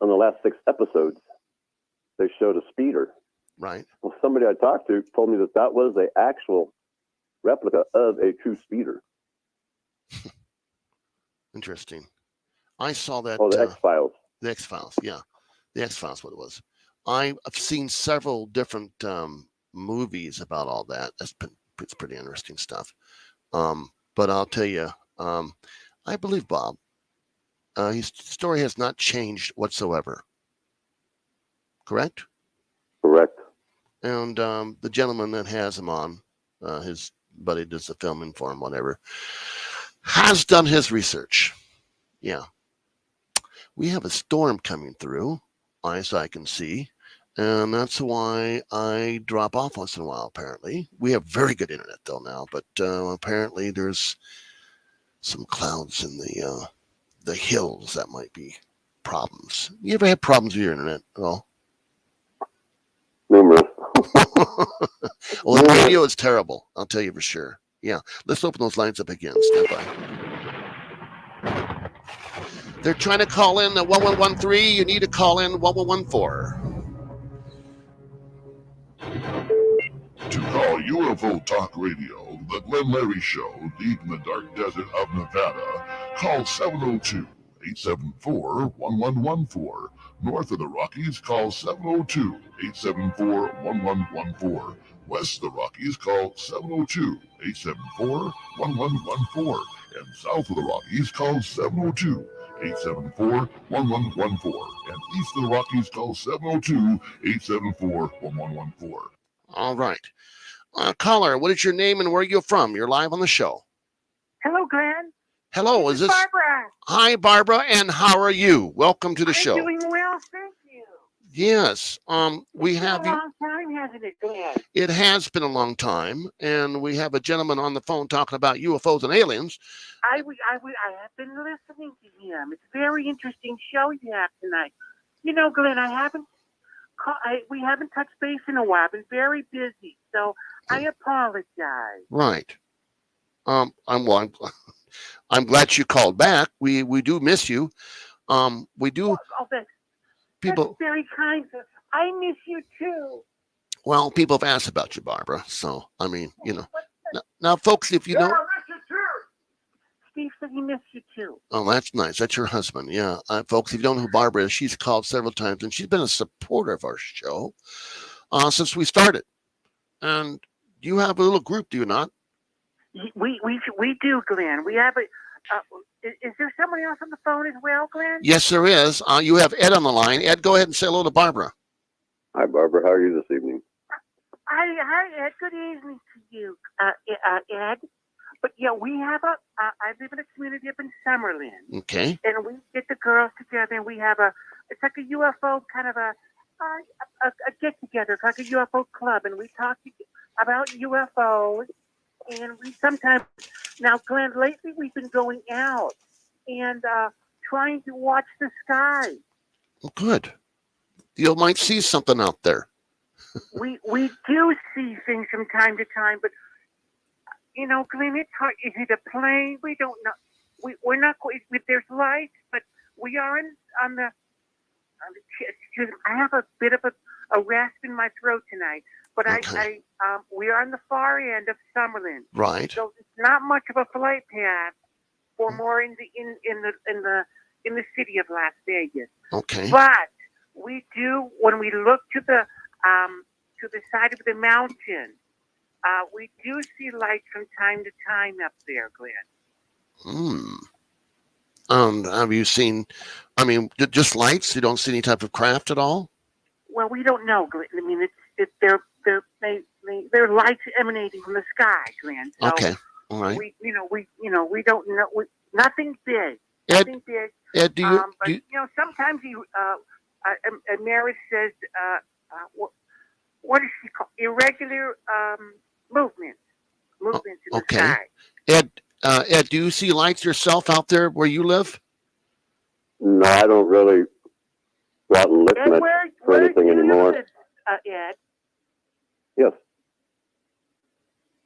on the last 6 episodes, they showed a speeder. Right. Well, somebody I talked to told me that was an actual replica of a true speeder. Interesting. I saw that. Oh, the X-Files. The X-Files, yeah. The X-Files, what it was. I've seen several different movies about all that. It's pretty interesting stuff. But I'll tell you, I believe Bob. His story has not changed whatsoever. Correct? Correct. And the gentleman that has him on, his buddy does the filming for him, whatever, has done his research. Yeah. We have a storm coming through, as I can see, and that's why I drop off once in a while, apparently. We have very good internet, though, now, but apparently there's some clouds in the hills that might be problems. You ever had problems with your internet at all? Numerous. Well, the radio is terrible, I'll tell you for sure. Yeah, let's open those lines up again. Stand by. They're trying to call in the 1113. You need to call in 1114. To call UFO Talk Radio, the Glenn Larry Show, deep in the dark desert of Nevada, call 702-874-1114. North of the Rockies, call 702-874-1114. West of the Rockies, call 702-874-1114. And south of the Rockies, call 702-874-1114. And east of the Rockies, call 702-874-1114. All right. Caller, what is your name and where are you from? You're live on the show. Hello, Glenn. Hello, is this Barbara? Hi, Barbara, and how are you? Welcome to the show. I'm doing well, thank you. Yes, we have It's been you. a long time, hasn't it, Glenn? It has been a long time, and we have a gentleman on the phone talking about UFOs and aliens. I have been listening to him. It's a very interesting show you have tonight. You know, Glenn, we haven't touched base in a while. I've been very busy, so I apologize. Right. I'm glad you called back. We do miss you. We do. That's People. very kind. I miss you too. Well, people have asked about you, Barbara. So I mean, now, folks, if you don't. Steve said he missed you too. Oh, that's nice. That's your husband. Yeah. Folks, if you don't know who Barbara is, she's called several times, and she's been a supporter of our show since we started. And you have a little group, do you not? We do, Glenn. We have a. Is there somebody else on the phone as well, Glenn? Yes, there is. You have Ed on the line. Ed, go ahead and say hello to Barbara. Hi, Barbara. How are you this evening? Hi, Ed. Good evening to you, Ed. But yeah, we have I live in a community up in Summerlin. Okay. And we get the girls together, and we have it's like a UFO kind of a get together, like a UFO club, and we talk about UFOs. And we sometimes, now, Glenn, lately we've been going out and trying to watch the sky. Well, good. You might see something out there. We do see things from time to time, but you know, Glenn, it's hard. Is it a plane? We don't know. We're not quite. There's lights, but we are on the. Excuse me, I have a bit of a rasp in my throat tonight, but okay. we are on the far end of Summerlin. Right. So it's not much of a flight path for more in the city of Las Vegas. Okay. But we do, when we look to the side of the mountain, we do see lights from time to time up there, Glenn. Have you seen, I mean, just lights? You don't see any type of craft at all? Well, we don't know, Glenn. I mean, they're lights emanating from the sky, Glenn. So okay. All right. We don't know. Nothing big. Ed, Nothing big. Ed, but sometimes Maris says, what is she called? Irregular movements in the sky. Ed, do you see lights yourself out there where you live? No, I don't really go out and listen for anything anymore. Live, Ed? Yes.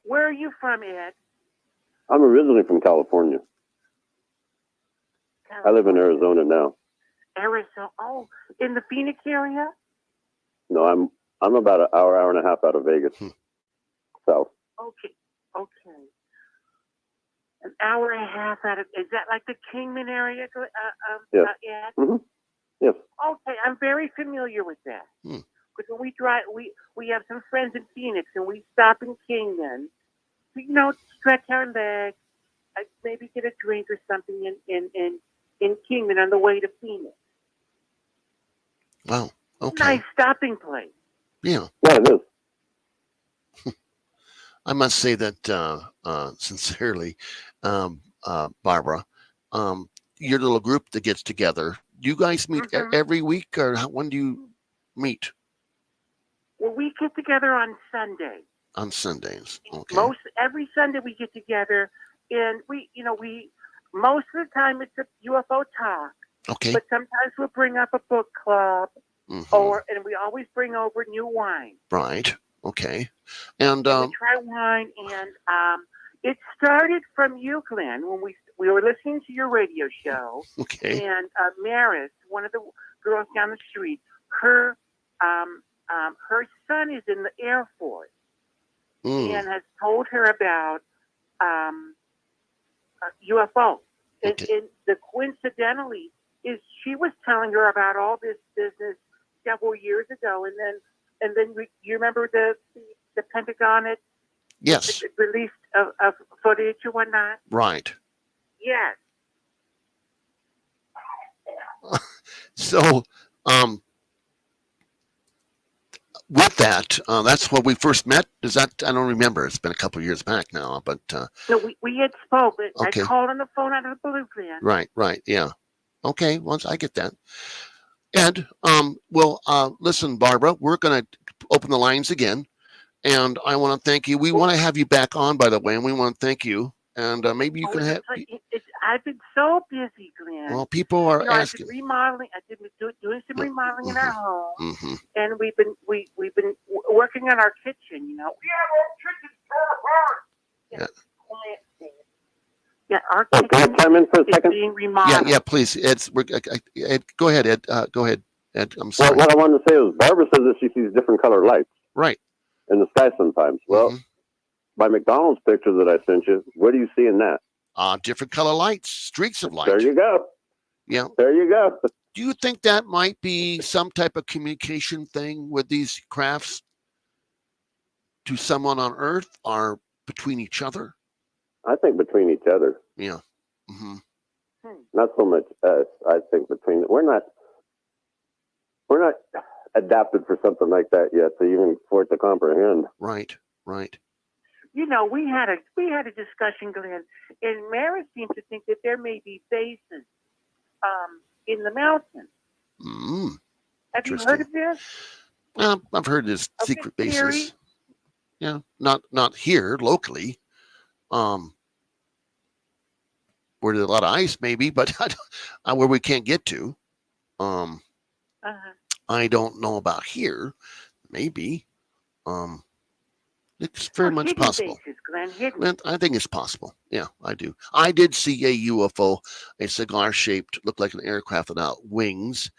Where are you from, Ed? I'm originally from California. I live in Arizona now. Arizona? Oh, in the Phoenix area? No, I'm about an hour and a half out of Vegas. South. Okay. An hour and a half out of, is that like the Kingman area? Yes. Ed? Mm-hmm. Yes. Okay, I'm very familiar with that. Because when we drive, we have some friends in Phoenix, and we stop in Kingman to, stretch our legs, maybe get a drink or something in Kingman on the way to Phoenix. Wow. Okay. Nice stopping place. Yeah. Yeah, it is. I must say that sincerely, Barbara, your little group that gets together, do you guys meet every week, or when do you meet? Well, we get together on Sunday. On Sundays, okay. Every Sunday we get together, and we most of the time it's a UFO talk. Okay. But sometimes we'll bring up a book club, and we always bring over new wine. Right. Okay. And we try wine, and it started from you, Glenn, when we were listening to your radio show. Okay. And Maris, one of the girls down the street, her son is in the Air Force and has told her about UFO. Okay. And the coincidentally is she was telling her about all this business several years ago, and then you remember the Pentagon had released of footage or whatnot. Right. Yes. So, with that, that's when we first met. Is that, I don't remember. It's been a couple of years back now, but no, we had spoken. Okay. I called on the phone out of the blue, Glenn. Right. Yeah. Okay. Once I get that. Ed, listen, Barbara, we're going to open the lines again, and I want to thank you. We want to have you back on, by the way, and we want to thank you. And maybe you can have. I've been so busy, Glenn. Well, people are asking. I've been remodeling. I've been doing some remodeling in our home, Mm-hmm. and we've been working on our kitchen. We have our kitchen apart. Yeah, our kitchen can I chime in for a second? being remodeled. Yeah, please. Ed, go ahead, Ed. Go ahead, Ed. I'm sorry. Well, what I wanted to say is Barbara says that she sees different colored lights. Right. In the sky sometimes. Well, by McDonald's picture that I sent you, what do you see in that? different color lights, streaks of light. There you go. Yeah. There you go. Do you think that might be some type of communication thing with these crafts to someone on Earth or between each other? I think between each other. Yeah. Mm-hmm. Not so much us. I think between we're not adapted for something like that yet, so even for it to comprehend. Right. Right. You know, we had a discussion, Glenn, and Mara seems to think that there may be bases in the mountains. Have you heard of this? Well, I've heard there's secret bases. Yeah, not here locally. Where there's a lot of ice, maybe, but where we can't get to. I don't know about here. Maybe. It's very much possible. Bases, Glenn, I think it's possible. Yeah, I do. I did see a UFO, a cigar-shaped, looked like an aircraft without wings,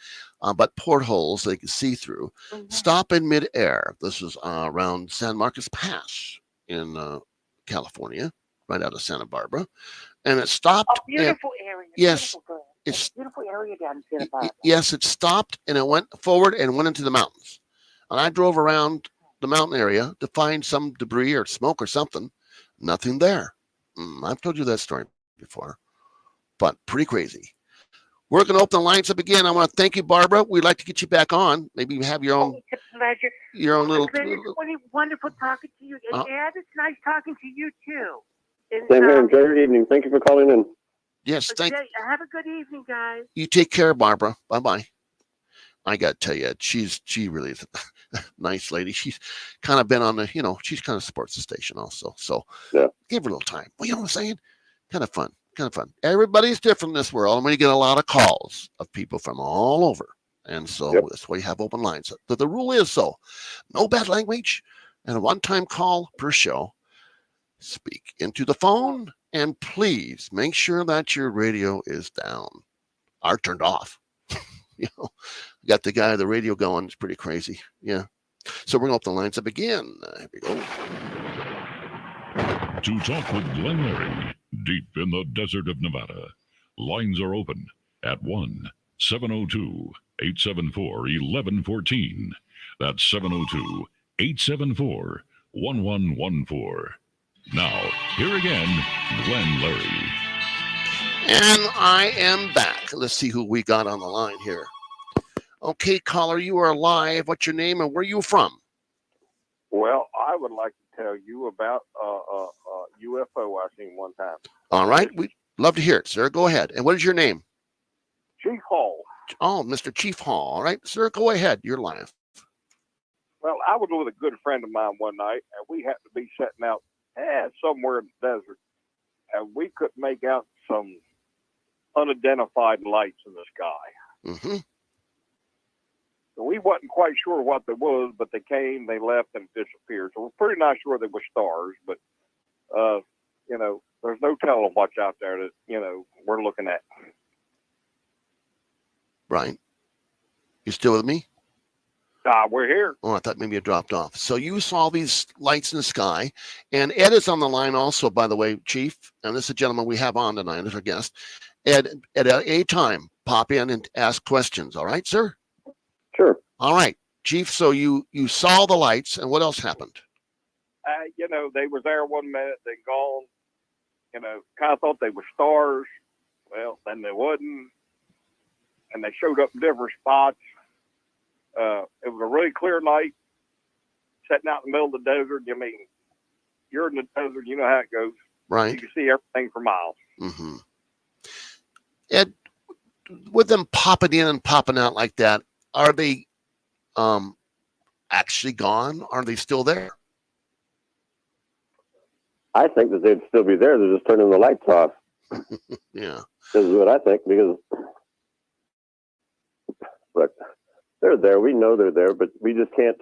but portholes they could see through. Stop in midair. This was around San Marcos Pass in California, right out of Santa Barbara, and it stopped. Beautiful area. Yes, it's beautiful area down in Santa Barbara. Yes, it stopped and it went forward and went into the mountains, and I drove around the mountain area to find some debris or smoke or something. Nothing there. I've told you that story before, but pretty crazy. We're going to open the lines up again. I want to thank you, Barbara. We'd like to get you back on. Maybe you have your own. It's a pleasure. Your own little. It's wonderful talking to you. And Ed, it's nice talking to you too. And, Same here. Enjoy your evening. Thank you for calling in. Yes, thank you. Have a good evening, guys. You take care, Barbara. Bye-bye. I got to tell you, she really is a nice lady. She's kind of been on the, she's kind of supports the station also. So yeah, give her a little time. Well, you know what I'm saying? Kind of fun. Everybody's different in this world. I'm going to get a lot of calls of people from all over. And so that's why you have open lines. But the rule is no bad language and a one-time call per show. Speak into the phone and please make sure that your radio is down or turned off. Got the guy of the radio going. It's pretty crazy. Yeah. So we're going to open the lines up again. Here we go. To talk with Glenn Larry, deep in the desert of Nevada, lines are open at 1-702-874-1114. That's 702-874-1114. Now, here again, Glenn Larry. And I am back. Let's see who we got on the line here. Okay, caller, you are live. What's your name and where are you from? Well, I would like to tell you about a UFO I seen one time. All right. We'd love to hear it, sir. Go ahead. And what is your name? Chief Hall. Oh, Mr. Chief Hall. All right, sir, go ahead. You're live. Well, I was with a good friend of mine one night, and we happened to be setting out somewhere in the desert, and we couldn't make out some unidentified lights in the sky. Mm-hmm. So we wasn't quite sure what they was, but they came, they left, and disappeared. So we're pretty not sure they were stars, but there's no telling what's out there that we're looking at. Right. You still with me? We're here. Oh, I thought maybe it dropped off. So you saw these lights in the sky, and Ed is on the line also, by the way, Chief. And this is a gentleman we have on tonight as our guest. Ed, at a time, pop in and ask questions. All right, sir? Sure. All right, Chief. So you saw the lights, and what else happened? They were there 1 minute, then gone. Kind of thought they were stars. Well, then they wasn't. And they showed up in different spots. It was a really clear night, sitting out in the middle of the desert. I mean, you're in the desert, you know how it goes. Right. You can see everything for miles. Mm-hmm. Ed, with them popping in and popping out like that, are they actually gone? Are they still there? I think that they'd still be there. They're just turning the lights off. Yeah. This is what I think, because look, they're there. We know they're there, but we just can't,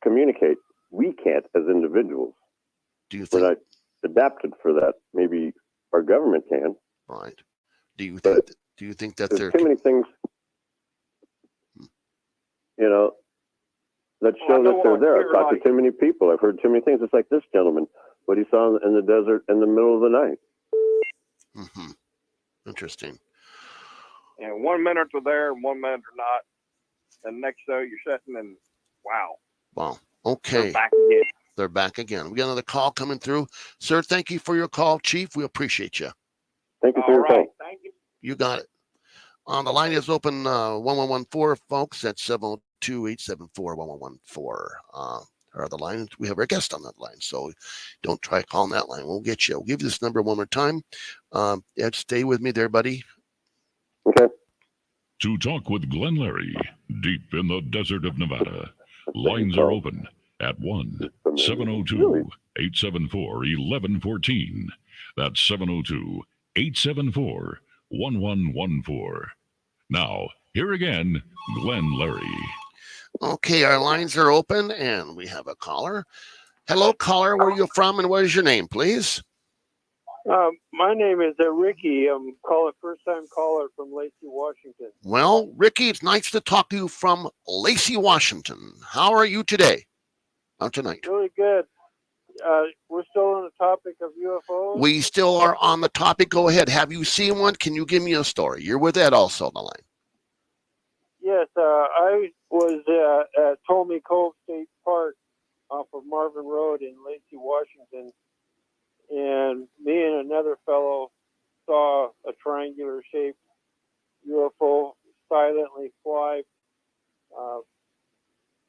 communicate. We can't as individuals. We're not adapted for that. Maybe our government can. Right. Do you think that there's too many things, that show that they're there. I've talked to too many people. I've heard too many things. It's like this gentleman what he saw in the desert in the middle of the night. Mm-hmm. Interesting. And 1 minute they're there and 1 minute they're not. And next day you're sitting and wow. Wow. Okay. They're back again. They're back again. We got another call coming through. Sir, thank you for your call, Chief. We appreciate you. Thank you for your call. Thank you. You got it. The line is open 1114, folks. That's 702-874-1114. Or the line. We have our guest on that line, so don't try calling that line. We'll get you. We'll give you this number one more time. Ed, stay with me there, buddy. Okay. To talk with Glenn Larry, deep in the desert of Nevada, lines are open at 1-702-874-1114. That's 702-874-1114. Now, here again, Glenn Larry. Okay, our lines are open, and we have a caller. Hello, caller. Where are you from, and what is your name, please? My name is Ricky. I'm first-time caller from Lacey, Washington. Well, Ricky, it's nice to talk to you from Lacey, Washington. How are you today? Tonight? Really good. We're still on the topic of UFOs. We still are on the topic. Go ahead. Have you seen one? Can you give me a story? You're with Ed also on the line. Yes, I was at Tolmy Cove State Park off of Marvin Road in Lacey, Washington, and me and another fellow saw a triangular-shaped UFO silently fly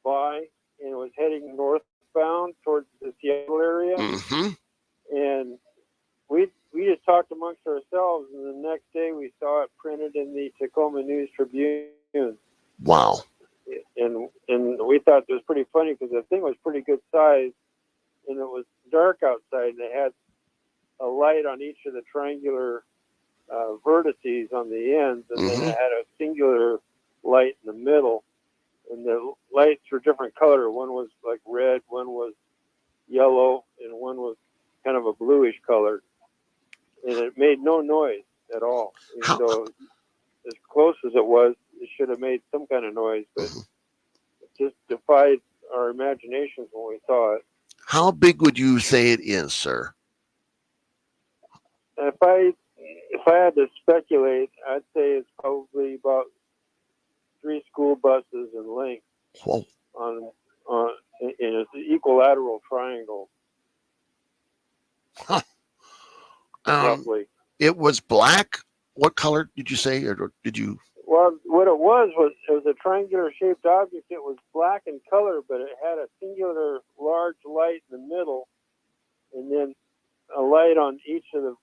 by, and it was heading northbound towards the Seattle area. Mm-hmm. And we just talked amongst ourselves, and the next day we saw it printed in the Tacoma News Tribune. Wow. And we thought it was pretty funny because the thing was pretty good size, and it was dark outside, and it had a light on each of the triangular vertices on the ends, and then it had a singular light in the middle. And the lights were different color. One was like red, one was yellow, and one was kind of a bluish color. And it made no noise at all. And so as close as it was, it should have made some kind of noise, but it just defied our imaginations when we saw it. How big would you say it is, sir? If I had to speculate, I'd say it's probably about 3 school buses in length. Whoa. In an equilateral triangle. Huh. Roughly. It was black. What color did you say, or did you? Well, what it was a triangular-shaped object. It was black in color, but it had a singular large light in the middle, and then a light on each of the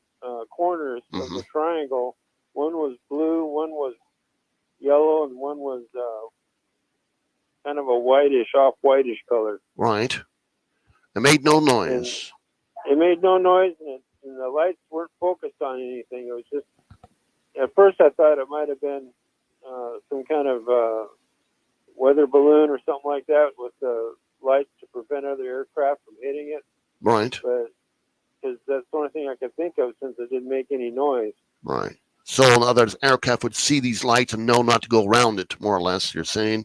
corners of the triangle. One was blue, one was yellow, and one was kind of a off-whitish color. Right. It made no noise. And it made no noise, and the lights weren't focused on anything. It was just, at first I thought it might have been some kind of weather balloon or something like that with lights to prevent other aircraft from hitting it. Right. But because that's the only thing I could think of since it didn't make any noise. Right. So others aircraft would see these lights and know not to go around it, more or less, you're saying.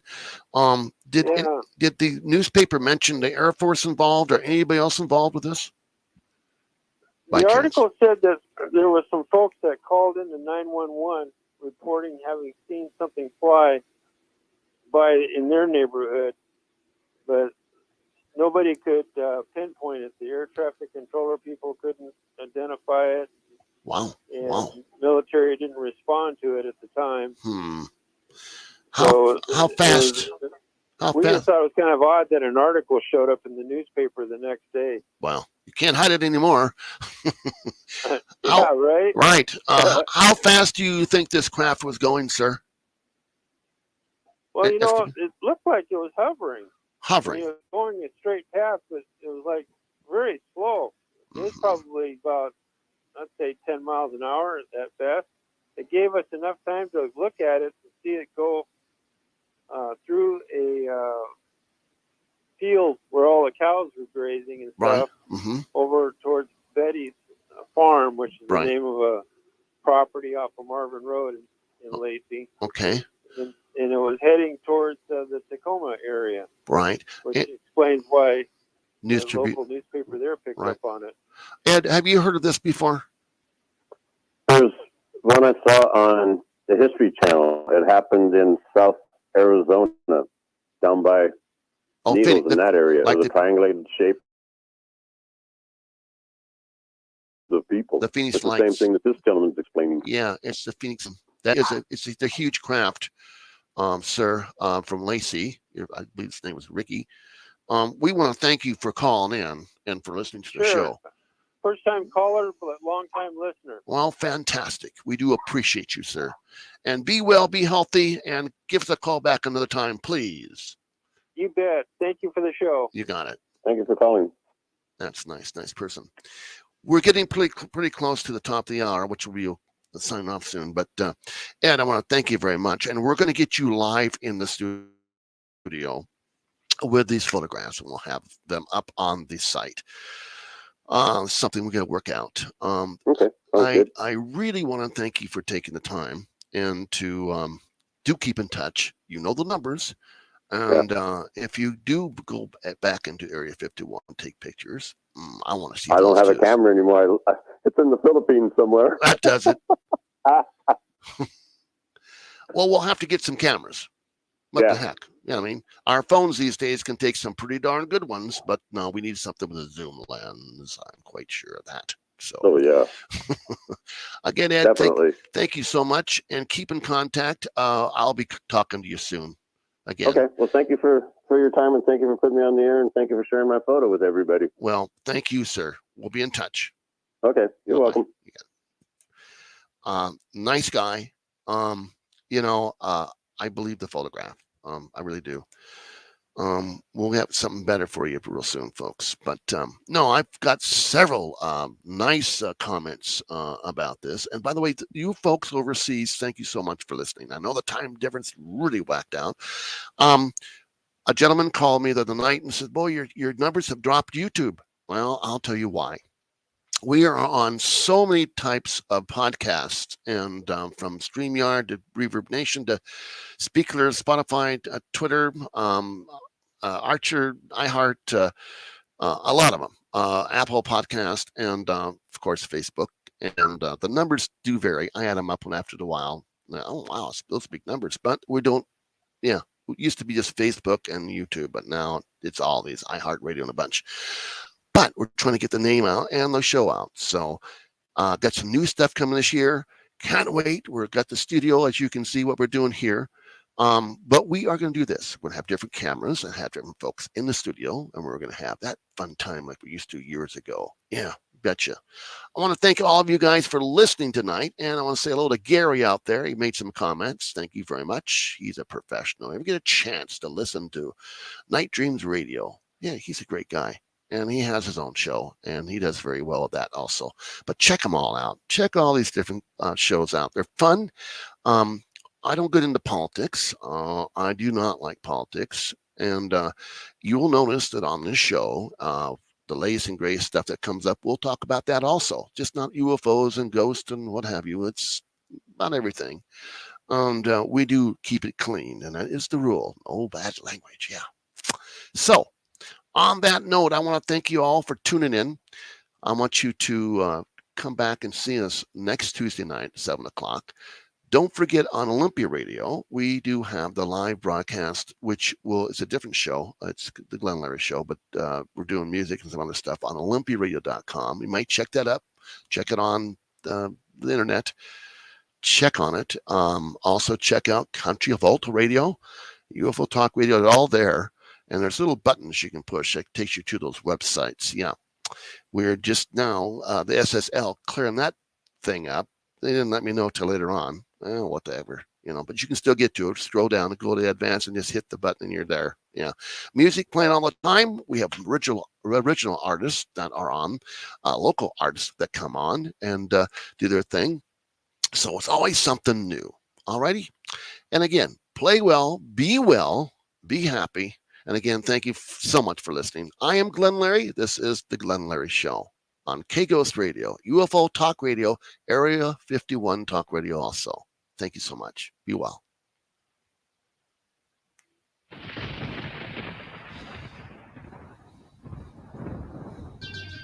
Did the newspaper mention the Air Force involved or anybody else involved with this? The article said that there were some folks that called into 911 reporting having seen something fly by in their neighborhood, but nobody could pinpoint it. The air traffic controller people couldn't identify it. Wow. And military didn't respond to it at the time. How fast? We just thought it was kind of odd that an article showed up in the newspaper the next day. Well, you can't hide it anymore. Right? Right. How fast do you think this craft was going, sir? Well, it looked like it was hovering. Hovering. It was going a straight path, but it was like very slow. It was probably about, I'd say, 10 miles an hour at best. It gave us enough time to look at it to see it go through a field where all the cows were grazing and stuff, over towards Betty's farm, which is the name of a property off of Marvin Road in Lacey. Okay. And it was heading towards the Tacoma area. Right. Which explains why the local newspaper there picked up on it. Ed, have you heard of this before? There's one I saw on the History Channel. It happened in South Arizona, down by Needles in that area. It was a triangulated shape of people. The Phoenix it's the Lights. same thing that this gentleman's explaining. Yeah, it's the Phoenix. That is it's a huge craft, sir, from Lacey. I believe his name was Ricky. We want to thank you for calling in and for listening to the show. First time caller, but long time listener. Well, fantastic. We do appreciate you, sir. And be well, be healthy, and give us a call back another time, please. You bet. Thank you for the show. You got it. Thank you for calling. That's nice. Nice person. We're getting pretty close to the top of the hour, which will be sign off soon. But Ed, I want to thank you very much. And we're going to get you live in the studio with these photographs, and we'll have them up on the site. Something we're going to work out. Okay. I really want to thank you for taking the time and to do keep in touch. You know the numbers. And if you do go back into Area 51 and take pictures, I want to see. I don't have a camera anymore. It's in the Philippines somewhere. That does it. Well, we'll have to get some cameras. What the heck? Yeah, I mean, our phones these days can take some pretty darn good ones, but no, we need something with a zoom lens. I'm quite sure of that. So, again, Ed, thank you so much, and keep in contact. I'll be talking to you soon. Again. Okay. Well, thank you for your time, and thank you for putting me on the air, and thank you for sharing my photo with everybody. Well, thank you, sir. We'll be in touch. Okay. You're welcome. Nice guy. I believe the photograph. I really do. We'll have something better for you real soon, folks. But no, I've got several nice comments about this. And by the way, you folks overseas, thank you so much for listening. I know the time difference really whacked out. A gentleman called me the other night and said, "Boy, your numbers have dropped YouTube." Well, I'll tell you why. We are on so many types of podcasts, and from StreamYard to Reverb Nation to Speaker, Spotify, Twitter, Archer, iHeart, a lot of them, Apple Podcast, and of course Facebook. And the numbers do vary. I add them up one after a while. Oh wow, those big numbers. But we don't. Yeah, it used to be just Facebook and YouTube, but now it's all these iHeart Radio and a bunch. But we're trying to get the name out and the show out. So got some new stuff coming this year. Can't wait. We've got the studio, as you can see what we're doing here. But we are going to do this. We're going to have different cameras and have different folks in the studio. And we're going to have that fun time like we used to years ago. Yeah, betcha. I want to thank all of you guys for listening tonight. And I want to say hello to Gary out there. He made some comments. Thank you very much. He's a professional. If you get a chance to listen to Night Dreams Radio, yeah, he's a great guy. And he has his own show, and he does very well at that also. But check them all out. Check all these different shows out. They're fun. I don't get into politics. I do not like politics. And you will notice that on this show, the latest and greatest stuff that comes up, we'll talk about that also. Just not UFOs and ghosts and what have you. It's not everything. And we do keep it clean, and that is the rule. No bad language, yeah. So, on that note, I want to thank you all for tuning in. I want you to come back and see us next Tuesday night at 7 o'clock. Don't forget, on Olympia Radio, we do have the live broadcast, which it's a different show. It's the Glenn Larry Show, but we're doing music and some other stuff on olympiaradio.com. You might check that up. Check it on the internet. Check on it. Also, check out Country Volta Radio, UFO Talk Radio. They're all there. And there's little buttons you can push that takes you to those websites. Yeah. We're just now, the SSL, clearing that thing up. They didn't let me know till later on. Whatever, but you can still get to it. Scroll down and go to advanced and just hit the button and you're there. Yeah. Music playing all the time. We have original artists that are on, local artists that come on and do their thing. So it's always something new. All righty. And again, play well, be happy. And again, thank you so much for listening. I am Glenn Larry. This is the Glenn Larry Show on K-Ghost Radio, UFO Talk Radio, Area 51 Talk Radio also. Thank you so much. Be well.